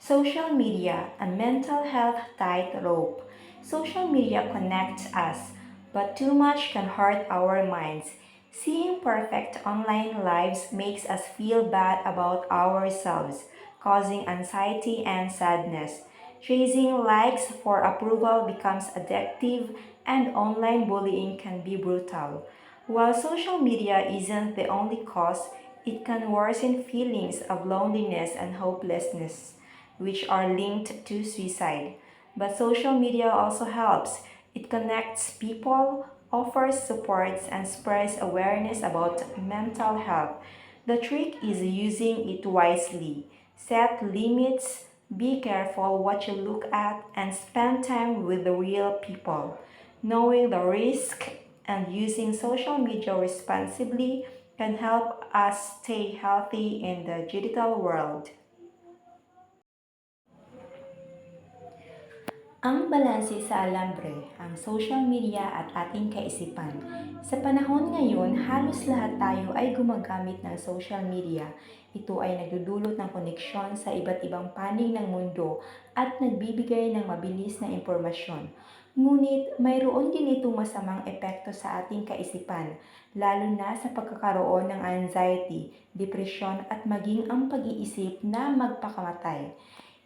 Social media, a mental health tightrope. Social media connects us, but too much can hurt our minds. Seeing perfect online lives makes us feel bad about ourselves, causing anxiety and sadness. Chasing likes for approval becomes addictive, and online bullying can be brutal. While social media isn't the only cause, it can worsen feelings of loneliness and hopelessness, which are linked to suicide. But social media also helps. It connects people, offers supports, and spreads awareness about mental health. The trick is using it wisely. Set limits, be careful what you look at, and spend time with the real people. Knowing the risk and using social media responsibly can help us stay healthy in the digital world. Ang balanse sa alambre, ang social media at ating kaisipan. Sa panahon ngayon, halos lahat tayo ay gumagamit ng social media. Ito ay nagdudulot ng koneksyon sa iba't ibang panig ng mundo at nagbibigay ng mabilis na impormasyon. Ngunit mayroon din itong masamang epekto sa ating kaisipan, lalo na sa pagkakaroon ng anxiety, depresyon at maging ang pag-iisip na magpakamatay.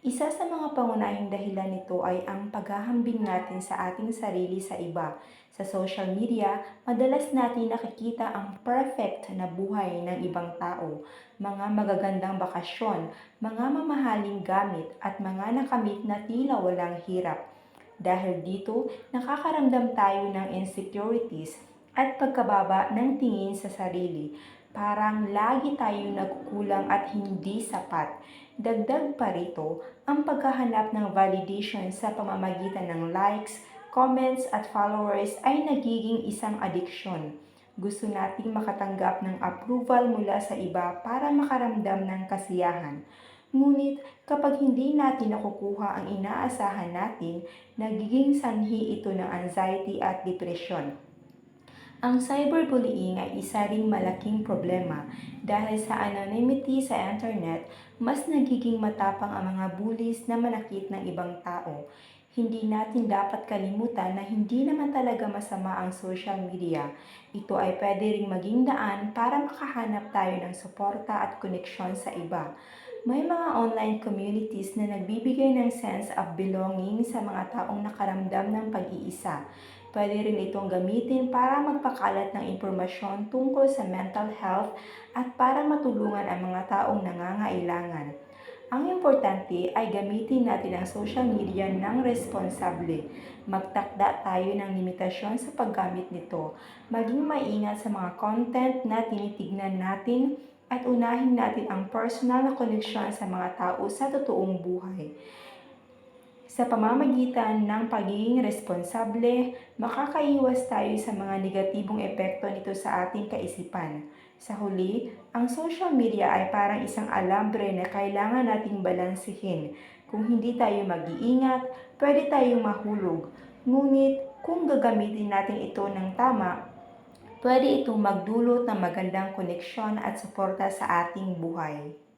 Isa sa mga pangunahing dahilan nito ay ang paghahambing natin sa ating sarili sa iba. Sa social media, madalas natin nakikita ang perfect na buhay ng ibang tao, mga magagandang bakasyon, mga mamahaling gamit at mga nakamit na tila walang hirap. Dahil dito, nakakaramdam tayo ng insecurities at pagkababa ng tingin sa sarili. Parang lagi tayo nagkukulang at hindi sapat. Dagdag pa rito, ang paghahanap ng validation sa pamamagitan ng likes, comments at followers ay nagiging isang adiksyon. Gusto nating makatanggap ng approval mula sa iba para makaramdam ng kasiyahan. Ngunit kapag hindi natin nakukuha ang inaasahan natin, nagiging sanhi ito ng anxiety at depresyon. Ang cyberbullying ay isa ring malaking problema dahil sa anonymity sa internet, mas nagiging matapang ang mga bullies na manakit ng ibang tao. Hindi natin dapat kalimutan na hindi naman talaga masama ang social media. Ito ay pwede ring maging daan para makahanap tayo ng suporta at koneksyon sa iba. May mga online communities na nagbibigay ng sense of belonging sa mga taong nakaramdam ng pag-iisa. Pwede rin itong gamitin para magpakalat ng impormasyon tungkol sa mental health at para matulungan ang mga taong nangangailangan. Ang importante ay gamitin natin ang social media ng responsable. Magtakda tayo ng limitasyon sa paggamit nito. Maging maingat sa mga content na tinitignan natin at unahin natin ang personal na koneksyon sa mga tao sa totoong buhay. Sa pamamagitan ng pagiging responsable, makakaiwas tayo sa mga negatibong epekto nito sa ating kaisipan. Sa huli, ang social media ay parang isang alambre na kailangan nating balansehin. Kung hindi tayo mag-iingat, pwede tayong mahulog. Ngunit kung gagamitin natin ito ng tama, pwede itong magdulot ng magandang koneksyon at suporta sa ating buhay.